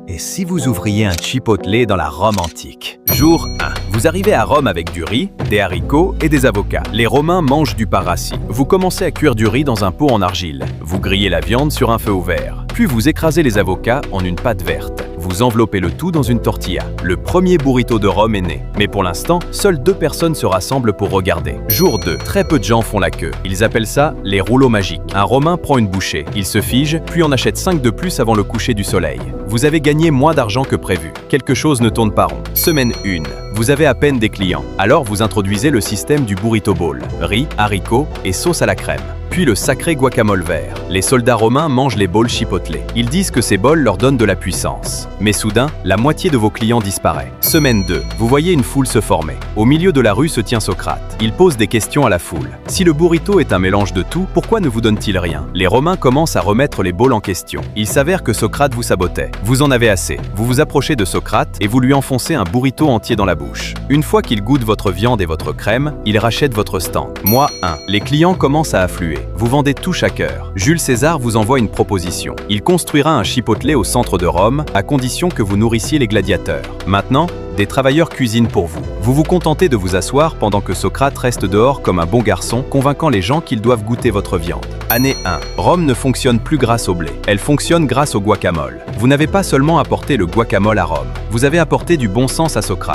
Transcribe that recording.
Et si vous ouvriez un chipotle dans la Rome antique? Jour 1. Vous arrivez à Rome avec du riz, des haricots et des avocats. Les Romains mangent du parassi. Vous commencez à cuire du riz dans un pot en argile. Vous grillez la viande sur un feu ouvert. Puis vous écrasez les avocats en une pâte verte. Vous enveloppez le tout dans une tortilla. Le premier burrito de Rome est né. Mais pour l'instant, seules 2 personnes se rassemblent pour regarder. Jour 2. Très peu de gens font la queue. Ils appellent ça les rouleaux magiques. Un Romain prend une bouchée. Il se fige, puis en achète 5 de plus avant le coucher du soleil. Vous avez gagné moins d'argent que prévu. Quelque chose ne tourne pas rond. Semaine 1. Vous avez à peine des clients. Alors vous introduisez le système du burrito bowl. Riz, haricots et sauce à la crème. Puis le sacré guacamole vert. Les soldats romains mangent les bowls chipotle. Ils disent que ces bols leur donnent de la puissance. Mais soudain, la moitié de vos clients disparaît. Semaine 2. Vous voyez une foule se former. Au milieu de la rue se tient Socrate. Il pose des questions à la foule. Si le burrito est un mélange de tout, pourquoi ne vous donne-t-il rien? Les Romains commencent à remettre les bowls en question. Il s'avère que Socrate vous sabotait. Vous en avez assez. Vous vous approchez de Socrate et vous lui enfoncez un burrito entier dans la bouche. Une fois qu'il goûte votre viande et votre crème, il rachète votre stand. Mois 1. Les clients commencent à affluer. Vous vendez tout chaque heure. Jules César vous envoie une proposition. Il construira un chipotle au centre de Rome, à condition que vous nourrissiez les gladiateurs. Maintenant, des travailleurs cuisinent pour vous. Vous vous contentez de vous asseoir pendant que Socrate reste dehors comme un bon garçon, convainquant les gens qu'ils doivent goûter votre viande. Année 1. Rome ne fonctionne plus grâce au blé. Elle fonctionne grâce au guacamole. Vous n'avez pas seulement apporté le guacamole à Rome. Vous avez apporté du bon sens à Socrate.